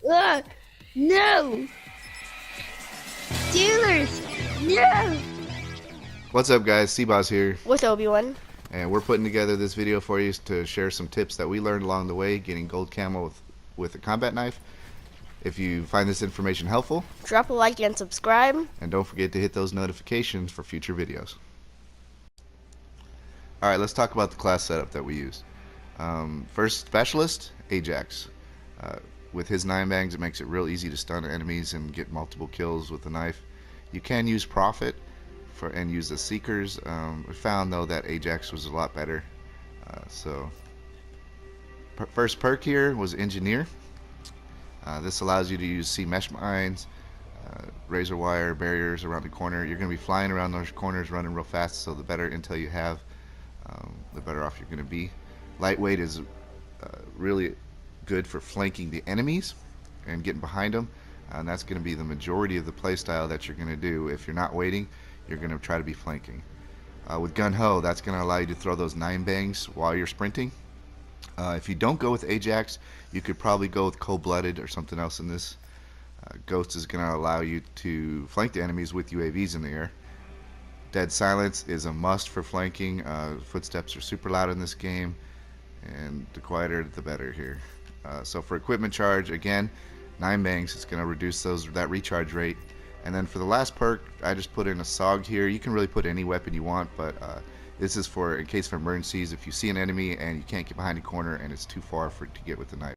Ugh, no! Steelers! No! What's up guys, Seaboss here, With Obi-Wan. and we're putting together this video for you to share some tips that we learned along the way getting gold camo with a combat knife. If you find this information helpful, Drop a like and subscribe. and don't forget to hit those notifications for future videos. Alright, let's talk about the class setup that we used. First, Specialist, Ajax. With his 9 bangs, it makes it real easy to stun enemies and get multiple kills with the knife. You can use Prophet and use the Seekers. We found though that Ajax was a lot better. First perk here was Engineer. This allows you to use sea mesh mines, razor wire barriers around the corner. You're going to be flying around those corners running real fast, so the better intel you have, the better off you're going to be. Lightweight is really good for flanking the enemies and getting behind them, and that's going to be the majority of the playstyle that you're going to do. If you're not waiting, you're going to try to be flanking. With Gun Ho, that's going to allow you to throw those 9 bangs while you're sprinting. If you don't go with Ajax, you could probably go with Cold-Blooded or something else in this. Ghost is going to allow you to flank the enemies with UAVs in the air. Dead Silence is a must for flanking. Footsteps are super loud in this game, and the quieter the better here. So for equipment charge, again, 9 bangs, it's going to reduce that recharge rate. And then for the last perk, I just put in a SOG here. You can really put any weapon you want, but this is for in case of emergencies. If you see an enemy and you can't get behind a corner and it's too far for it to get with the knife.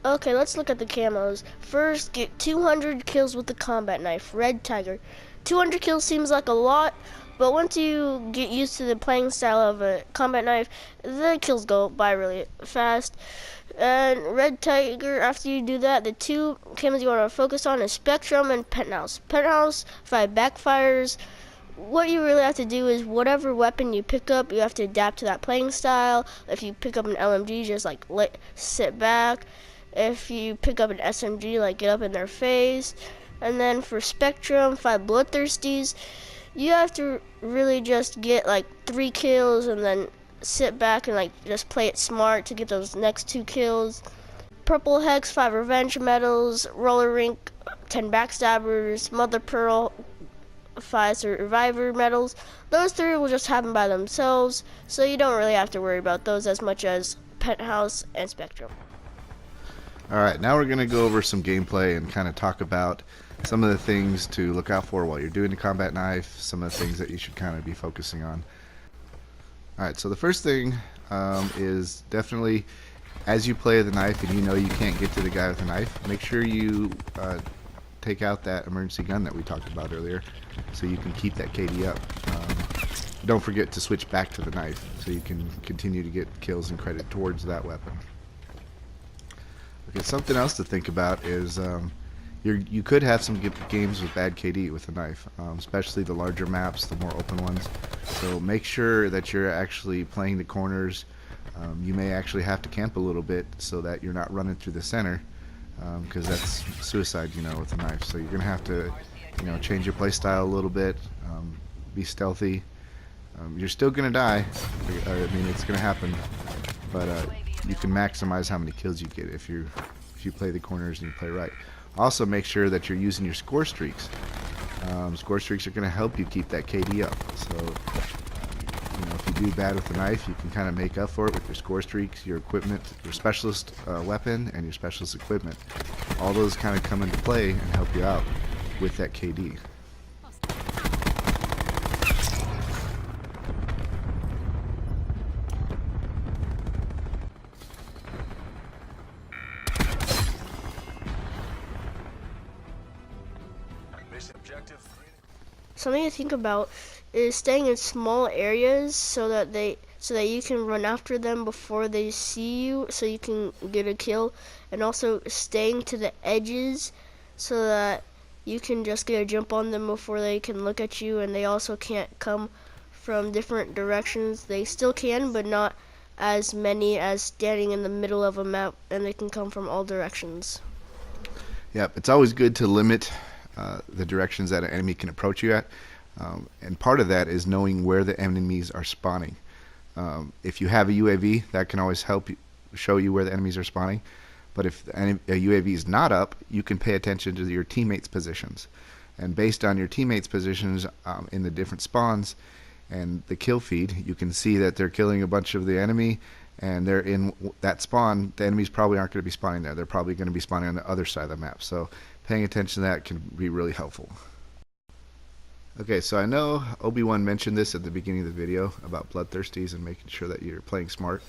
Okay, let's look at the camos. First, get 200 kills with the combat knife, Red Tiger. 200 kills seems like a lot, but once you get used to the playing style of a combat knife, the kills go by really fast. And Red Tiger, after you do that, the 2 camos you want to focus on is Spectrum and Penthouse. Penthouse, if it backfires, what you really have to do is whatever weapon you pick up, you have to adapt to that playing style. If you pick up an LMG, just like sit back. If you pick up an SMG, like get up in their face. And then for Spectrum, 5 Bloodthirsties, you have to really just get like 3 kills and then sit back and like just play it smart to get those next 2 kills. Purple Hex, 5 Revenge Medals, Roller Rink, 10 Backstabbers, Mother Pearl, 5 Survivor Medals. Those 3 will just happen by themselves, so you don't really have to worry about those as much as Penthouse and Spectrum. Alright, now we're going to go over some gameplay and kind of talk about some of the things to look out for while you're doing the combat knife, some of the things that you should kind of be focusing on. Alright, so the first thing is definitely as you play the knife and you know you can't get to the guy with the knife, make sure you take out that emergency gun that we talked about earlier so you can keep that KD up. Don't forget to switch back to the knife so you can continue to get kills and credit towards that weapon. Okay, something else to think about is you could have some games with bad KD with a knife, especially the larger maps, the more open ones. So make sure that you're actually playing the corners. You may actually have to camp a little bit so that you're not running through the center, because that's suicide, with a knife. So you're gonna have to, change your play style a little bit, be stealthy. You're still gonna die. I mean, it's gonna happen, but you can maximize how many kills you get if you play the corners and you play right. Also, make sure that you're using your score streaks. Score streaks are going to help you keep that KD up. So, if you do bad with the knife, you can kind of make up for it with your score streaks, your equipment, your specialist weapon, and your specialist equipment. All those kind of come into play and help you out with that KD. Something to think about is staying in small areas so that you can run after them before they see you, so you can get a kill, and also staying to the edges so that you can just get a jump on them before they can look at you, and they also can't come from different directions. They still can, but not as many as standing in the middle of a map, and they can come from all directions. Yep, it's always good to limit the directions that an enemy can approach you at, and part of that is knowing where the enemies are spawning. If you have a UAV, that can always help you show you where the enemies are spawning, But if a UAV is not up, you can pay attention to your teammates' positions. And based on your teammates' positions in the different spawns and the kill feed, you can see that they're killing a bunch of the enemy and they're in that spawn. The enemies probably aren't going to be spawning there. They're probably going to be spawning on the other side of the map. So paying attention to that can be really helpful. Okay, so I know Obi-Wan mentioned this at the beginning of the video about bloodthirsties and making sure that you're playing smart,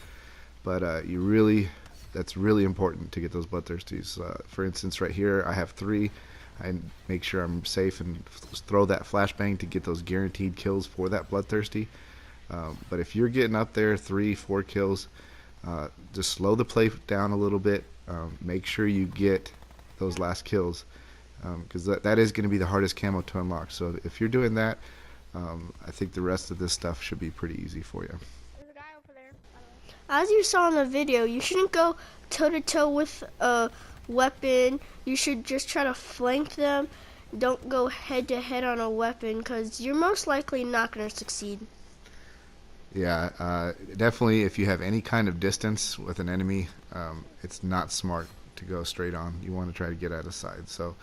but that's really important to get those bloodthirsties. For instance, right here I have 3. I make sure I'm safe and throw that flashbang to get those guaranteed kills for that bloodthirsty. But if you're getting up there 3-4 kills, just slow the play down a little bit. Make sure you get those last kills, because that is going to be the hardest camo to unlock. So if you're doing that, I think the rest of this stuff should be pretty easy for you. There's a guy over there. As you saw in the video, you shouldn't go toe-to-toe with a weapon. You should just try to flank them. Don't go head-to-head on a weapon, because you're most likely not going to succeed. Yeah, definitely if you have any kind of distance with an enemy, it's not smart to go straight on. You want to try to get out of side. So,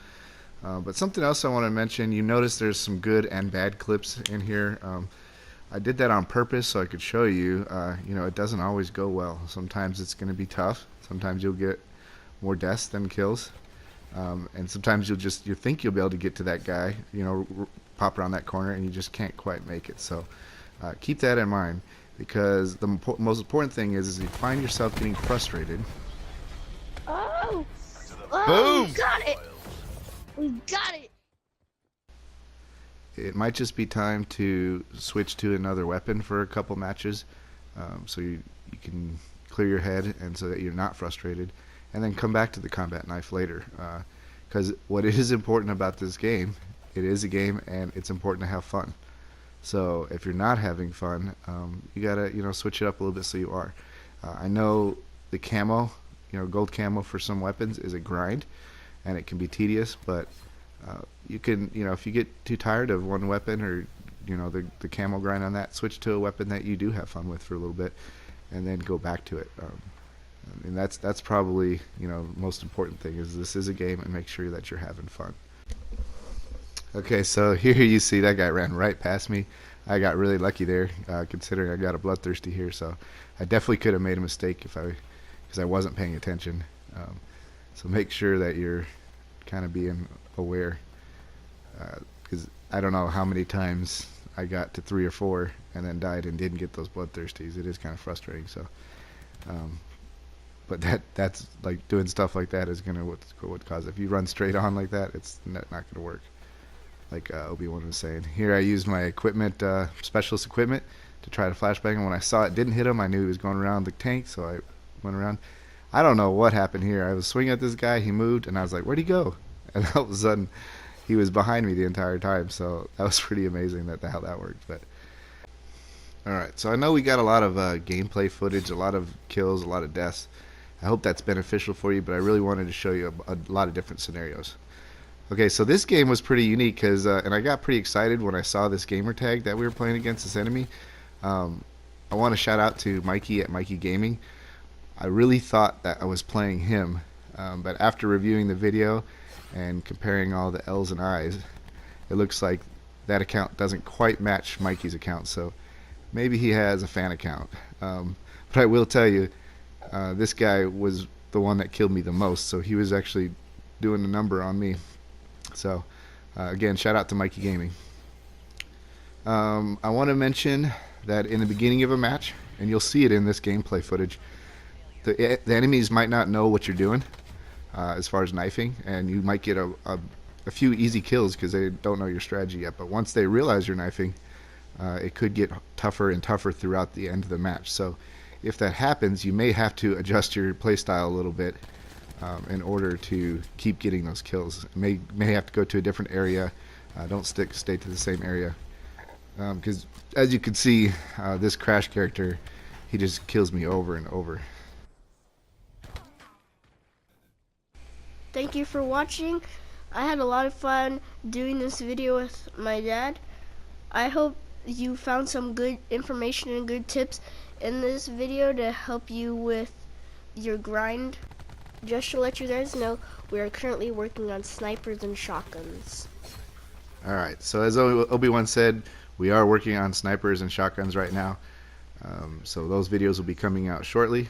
but something else I want to mention, you notice there's some good and bad clips in here. I did that on purpose so I could show you, it doesn't always go well. Sometimes it's going to be tough. Sometimes you'll get more deaths than kills. And sometimes you think you'll be able to get to that guy, pop around that corner, and you just can't quite make it. So keep that in mind, because the most important thing is you find yourself getting frustrated. Oh! Boom! We got it! We got it! It might just be time to switch to another weapon for a couple matches, so you can clear your head and so that you're not frustrated, and then come back to the combat knife later. Because what is important about this game, it is a game and it's important to have fun. So if you're not having fun, you gotta switch it up a little bit so you are. I know the camo, gold camo for some weapons is a grind, and it can be tedious, but you can, if you get too tired of one weapon or the camo grind on that, switch to a weapon that you do have fun with for a little bit, and then go back to it. And that's probably most important thing is this is a game, and make sure that you're having fun. Okay, so here you see that guy ran right past me. I got really lucky there, considering I got a bloodthirsty here. So I definitely could have made a mistake because I wasn't paying attention. So make sure that you're kind of being aware, because I don't know how many times I got to 3 or 4 and then died and didn't get those bloodthirsties. It is kind of frustrating. So, but that's like doing stuff like that is gonna what cause. If you run straight on like that, it's not gonna work. Like Obi-Wan was saying. Here I used my equipment, specialist equipment, to try to flashbang, and when I saw it didn't hit him, I knew he was going around the tank, so I went around. I don't know what happened here. I was swinging at this guy, he moved, and I was like, where'd he go? And all of a sudden, he was behind me the entire time, so that was pretty amazing how that worked. But alright, so I know we got a lot of gameplay footage, a lot of kills, a lot of deaths. I hope that's beneficial for you, but I really wanted to show you a lot of different scenarios. Okay, so this game was pretty unique because, and I got pretty excited when I saw this gamer tag that we were playing against this enemy. I want to shout out to Mikey at Mikey Gaming. I really thought that I was playing him, but after reviewing the video and comparing all the L's and I's, it looks like that account doesn't quite match Mikey's account, so maybe he has a fan account. But I will tell you, this guy was the one that killed me the most, so he was actually doing the number on me. So again, shout out to Mikey Gaming. I want to mention that in the beginning of a match, and you'll see it in this gameplay footage, the enemies might not know what you're doing as far as knifing, and you might get a few easy kills because they don't know your strategy yet. But once they realize you're knifing, it could get tougher and tougher throughout the end of the match. So if that happens, you may have to adjust your playstyle a little bit in order to keep getting those kills. May have to go to a different area. Don't stay to the same area, because as you can see, this Crash character, he just kills me over and over. Thank you for watching. I had a lot of fun doing this video with my dad. I hope you found some good information and good tips in this video to help you with your grind. just to let you guys know, we are currently working on snipers and shotguns. Alright, so as Obi-Wan said, we are working on snipers and shotguns right now. So those videos will be coming out shortly.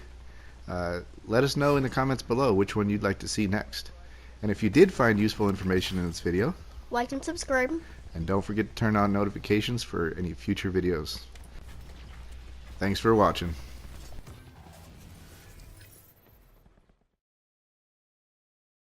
Let us know in the comments below which one you'd like to see next. And if you did find useful information in this video, Like and subscribe. and don't forget to turn on notifications for any future videos. Thanks for watching.